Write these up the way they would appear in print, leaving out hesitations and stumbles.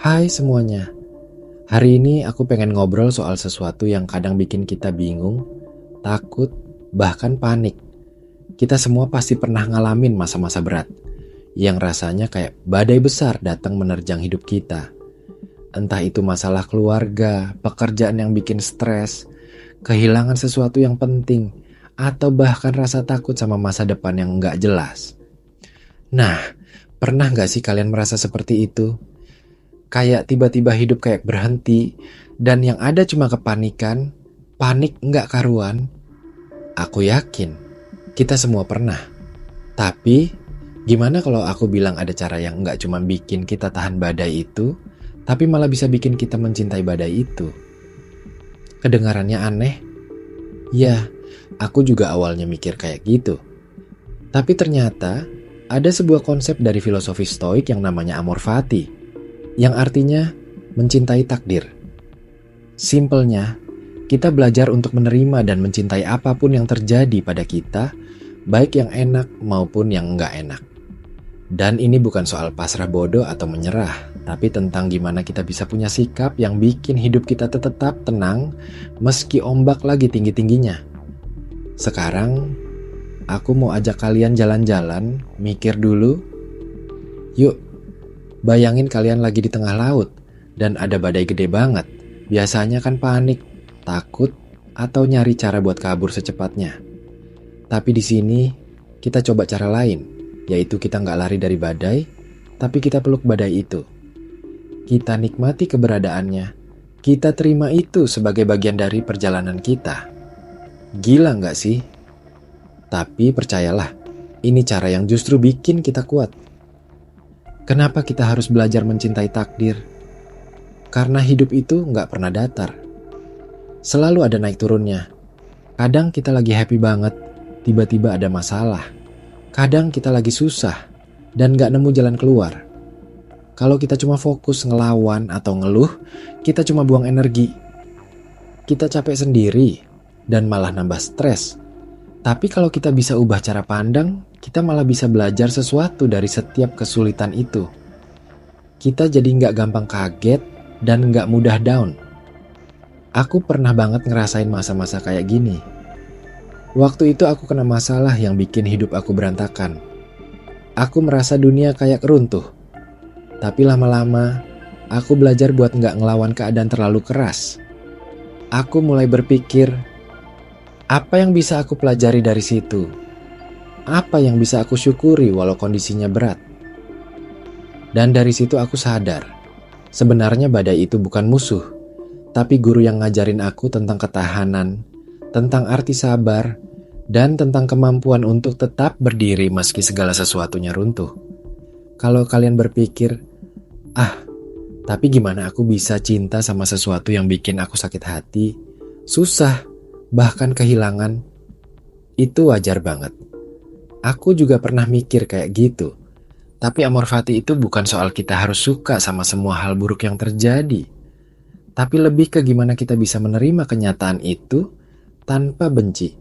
Hai semuanya, hari ini aku pengen ngobrol soal sesuatu yang kadang bikin kita bingung, takut, bahkan panik. Kita semua pasti pernah ngalamin masa-masa berat, yang rasanya kayak badai besar datang menerjang hidup kita. Entah itu masalah keluarga, pekerjaan yang bikin stres, kehilangan sesuatu yang penting, atau bahkan rasa takut sama masa depan yang nggak jelas. Nah, pernah nggak sih kalian merasa seperti itu? Kayak tiba-tiba hidup kayak berhenti, dan yang ada cuma kepanikan, panik nggak karuan. Aku yakin, kita semua pernah. Tapi, gimana kalau aku bilang ada cara yang nggak cuma bikin kita tahan badai itu, tapi malah bisa bikin kita mencintai badai itu? Kedengarannya aneh? Ya, aku juga awalnya mikir kayak gitu. Tapi ternyata, ada sebuah konsep dari filosofi Stoik yang namanya amor fati, yang artinya mencintai takdir. Simpelnya, kita belajar untuk menerima dan mencintai apapun yang terjadi pada kita, baik yang enak maupun yang enggak enak. Dan ini bukan soal pasrah bodoh atau menyerah, tapi tentang gimana kita bisa punya sikap yang bikin hidup kita tetap tenang meski ombak lagi tinggi-tingginya. Sekarang, aku mau ajak kalian jalan-jalan, mikir dulu. Yuk, bayangin kalian lagi di tengah laut dan ada badai gede banget. Biasanya kan panik, takut, atau nyari cara buat kabur secepatnya. Tapi di sini kita coba cara lain, yaitu kita nggak lari dari badai, tapi kita peluk badai itu. Kita nikmati keberadaannya. Kita terima itu sebagai bagian dari perjalanan kita. Gila nggak sih? Tapi percayalah, ini cara yang justru bikin kita kuat. Kenapa kita harus belajar mencintai takdir? Karena hidup itu nggak pernah datar. Selalu ada naik turunnya. Kadang kita lagi happy banget, tiba-tiba ada masalah. Kadang kita lagi susah dan nggak nemu jalan keluar. Kalau kita cuma fokus ngelawan atau ngeluh, kita cuma buang energi. Kita capek sendiri dan malah nambah stres. Tapi kalau kita bisa ubah cara pandang, kita malah bisa belajar sesuatu dari setiap kesulitan itu. Kita jadi nggak gampang kaget dan nggak mudah down. Aku pernah banget ngerasain masa-masa kayak gini. Waktu itu aku kena masalah yang bikin hidup aku berantakan. Aku merasa dunia kayak runtuh. Tapi lama-lama, aku belajar buat nggak ngelawan keadaan terlalu keras. Aku mulai berpikir, apa yang bisa aku pelajari dari situ? Apa yang bisa aku syukuri walau kondisinya berat? Dan dari situ aku sadar, sebenarnya badai itu bukan musuh, tapi guru yang ngajarin aku tentang ketahanan, tentang arti sabar, dan tentang kemampuan untuk tetap berdiri meski segala sesuatunya runtuh. Kalau kalian berpikir, tapi gimana aku bisa cinta sama sesuatu yang bikin aku sakit hati, susah, bahkan kehilangan? Itu wajar banget. Aku juga pernah mikir kayak gitu. Tapi amor fati itu bukan soal kita harus suka sama semua hal buruk yang terjadi. Tapi lebih ke gimana kita bisa menerima kenyataan itu tanpa benci,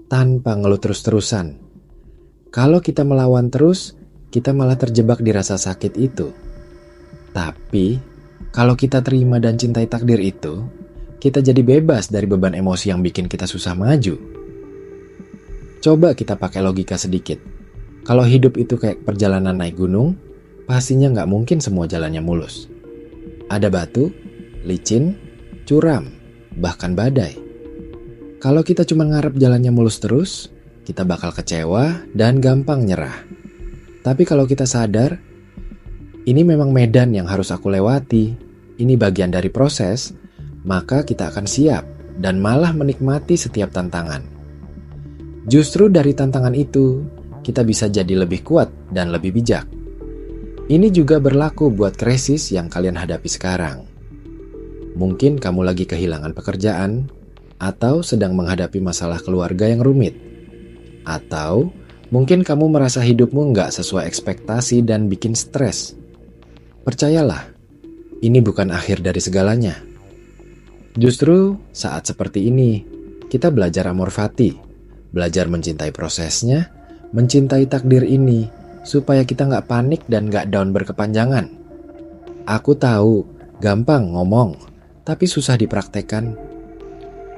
tanpa ngeluh terus-terusan. Kalau kita melawan terus, kita malah terjebak di rasa sakit itu. Tapi, kalau kita terima dan cintai takdir itu, kita jadi bebas dari beban emosi yang bikin kita susah maju. Coba kita pakai logika sedikit. Kalau hidup itu kayak perjalanan naik gunung, pastinya nggak mungkin semua jalannya mulus. Ada batu, licin, curam, bahkan badai. Kalau kita cuma ngarep jalannya mulus terus, kita bakal kecewa dan gampang nyerah. Tapi kalau kita sadar, ini memang medan yang harus aku lewati, ini bagian dari proses, maka kita akan siap dan malah menikmati setiap tantangan. Justru dari tantangan itu, kita bisa jadi lebih kuat dan lebih bijak. Ini juga berlaku buat krisis yang kalian hadapi sekarang. Mungkin kamu lagi kehilangan pekerjaan, atau sedang menghadapi masalah keluarga yang rumit. Atau mungkin kamu merasa hidupmu nggak sesuai ekspektasi dan bikin stres. Percayalah, ini bukan akhir dari segalanya. Justru saat seperti ini, kita belajar amor fati, belajar mencintai prosesnya, mencintai takdir ini, supaya kita nggak panik dan nggak down berkepanjangan. Aku tahu, gampang ngomong, tapi susah dipraktekkan.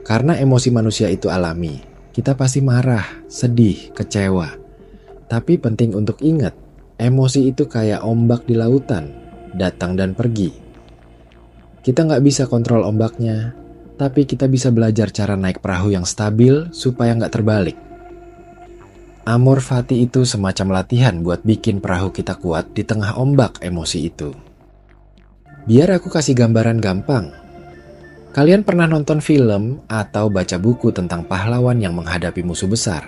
Karena emosi manusia itu alami, kita pasti marah, sedih, kecewa. Tapi penting untuk ingat, emosi itu kayak ombak di lautan, datang dan pergi. Kita nggak bisa kontrol ombaknya, tapi kita bisa belajar cara naik perahu yang stabil supaya nggak terbalik. Amor fati itu semacam latihan buat bikin perahu kita kuat di tengah ombak emosi itu. Biar aku kasih gambaran gampang. Kalian pernah nonton film atau baca buku tentang pahlawan yang menghadapi musuh besar?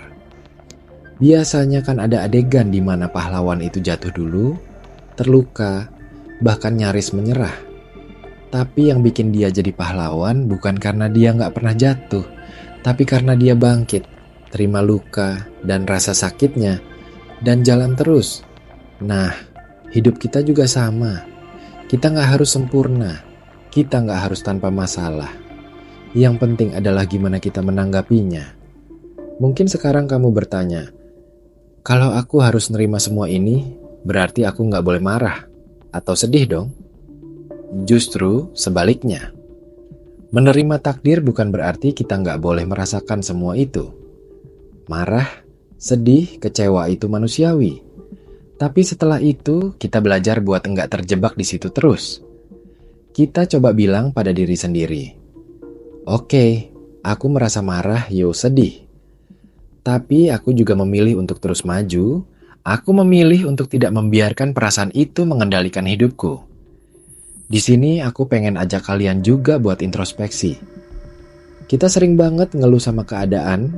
Biasanya kan ada adegan di mana pahlawan itu jatuh dulu, terluka, bahkan nyaris menyerah. Tapi yang bikin dia jadi pahlawan bukan karena dia nggak pernah jatuh, tapi karena dia bangkit, terima luka dan rasa sakitnya, dan jalan terus. Nah, hidup kita juga sama. Kita nggak harus sempurna. Kita nggak harus tanpa masalah. Yang penting adalah gimana kita menanggapinya. Mungkin sekarang kamu bertanya, kalau aku harus nerima semua ini, berarti aku nggak boleh marah atau sedih dong? Justru sebaliknya. Menerima takdir bukan berarti kita nggak boleh merasakan semua itu. Marah, sedih, kecewa itu manusiawi. Tapi setelah itu, kita belajar buat nggak terjebak di situ terus. Kita coba bilang pada diri sendiri, oke, aku merasa marah, sedih. Tapi aku juga memilih untuk terus maju. Aku memilih untuk tidak membiarkan perasaan itu mengendalikan hidupku. Di sini aku pengen ajak kalian juga buat introspeksi. Kita sering banget ngeluh sama keadaan.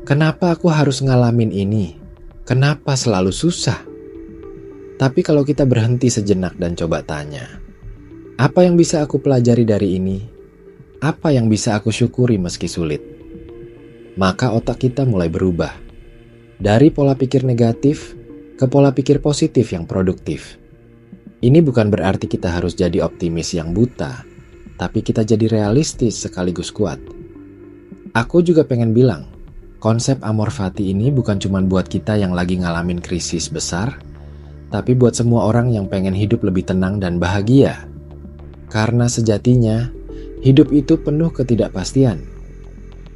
Kenapa aku harus ngalamin ini? Kenapa selalu susah? Tapi kalau kita berhenti sejenak dan coba tanya, apa yang bisa aku pelajari dari ini? Apa yang bisa aku syukuri meski sulit? Maka otak kita mulai berubah. Dari pola pikir negatif ke pola pikir positif yang produktif. Ini bukan berarti kita harus jadi optimis yang buta, tapi kita jadi realistis sekaligus kuat. Aku juga pengen bilang, konsep amor fati ini bukan cuma buat kita yang lagi ngalamin krisis besar, tapi buat semua orang yang pengen hidup lebih tenang dan bahagia. Karena sejatinya, hidup itu penuh ketidakpastian.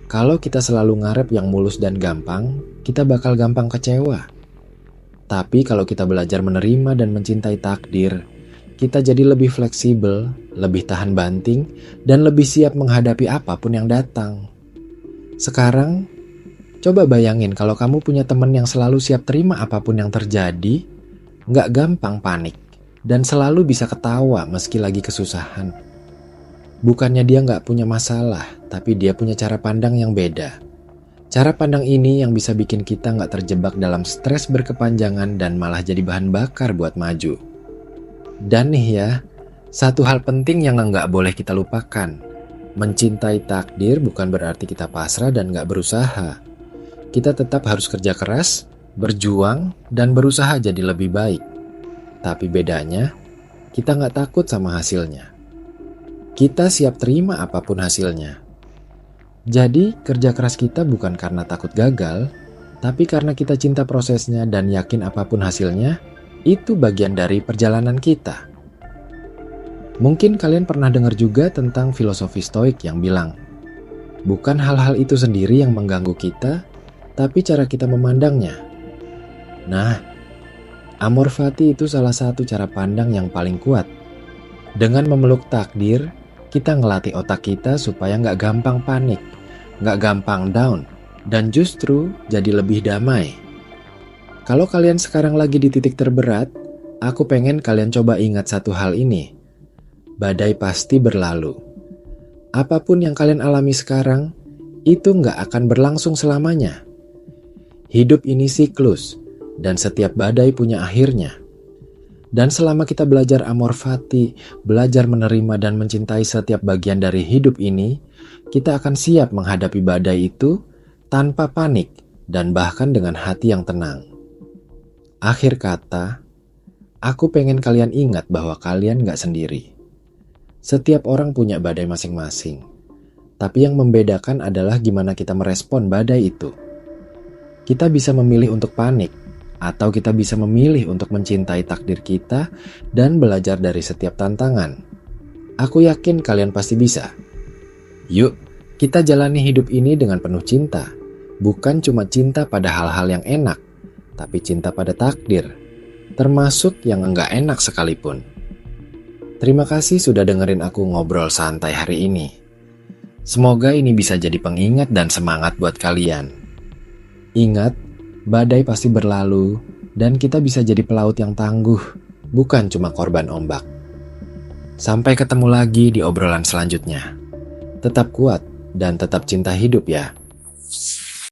Kalau kita selalu ngarep yang mulus dan gampang, kita bakal gampang kecewa. Tapi kalau kita belajar menerima dan mencintai takdir, kita jadi lebih fleksibel, lebih tahan banting, dan lebih siap menghadapi apapun yang datang. Sekarang, coba bayangin kalau kamu punya teman yang selalu siap terima apapun yang terjadi, nggak gampang panik, dan selalu bisa ketawa meski lagi kesusahan. Bukannya dia nggak punya masalah, tapi dia punya cara pandang yang beda. Cara pandang ini yang bisa bikin kita nggak terjebak dalam stres berkepanjangan dan malah jadi bahan bakar buat maju. Dan nih ya, satu hal penting yang nggak boleh kita lupakan. Mencintai takdir bukan berarti kita pasrah dan nggak berusaha. Kita tetap harus kerja keras, berjuang, dan berusaha jadi lebih baik. Tapi bedanya, kita nggak takut sama hasilnya. Kita siap terima apapun hasilnya. Jadi, kerja keras kita bukan karena takut gagal, tapi karena kita cinta prosesnya dan yakin apapun hasilnya, itu bagian dari perjalanan kita. Mungkin kalian pernah dengar juga tentang filosofi stoik yang bilang, bukan hal-hal itu sendiri yang mengganggu kita, tapi cara kita memandangnya. Nah, amor fati itu salah satu cara pandang yang paling kuat. Dengan memeluk takdir, kita ngelatih otak kita supaya nggak gampang panik, nggak gampang down, dan justru jadi lebih damai. Kalau kalian sekarang lagi di titik terberat, aku pengen kalian coba ingat satu hal ini. Badai pasti berlalu. Apapun yang kalian alami sekarang, itu nggak akan berlangsung selamanya. Hidup ini siklus, dan setiap badai punya akhirnya. Dan selama kita belajar amor fati, belajar menerima dan mencintai setiap bagian dari hidup ini, kita akan siap menghadapi badai itu tanpa panik dan bahkan dengan hati yang tenang. Akhir kata, aku pengen kalian ingat bahwa kalian gak sendiri. Setiap orang punya badai masing-masing, tapi yang membedakan adalah gimana kita merespon badai itu. Kita bisa memilih untuk panik, Atau kita bisa memilih untuk mencintai takdir kita dan belajar dari setiap tantangan. Aku yakin kalian pasti bisa. Yuk, kita jalani hidup ini dengan penuh cinta. Bukan cuma cinta pada hal-hal yang enak, tapi cinta pada takdir, termasuk yang enggak enak sekalipun. Terima kasih sudah dengerin aku ngobrol santai hari ini. Semoga ini bisa jadi pengingat dan semangat buat kalian. Ingat, badai pasti berlalu, dan kita bisa jadi pelaut yang tangguh, bukan cuma korban ombak. Sampai ketemu lagi di obrolan selanjutnya. Tetap kuat dan tetap cinta hidup ya.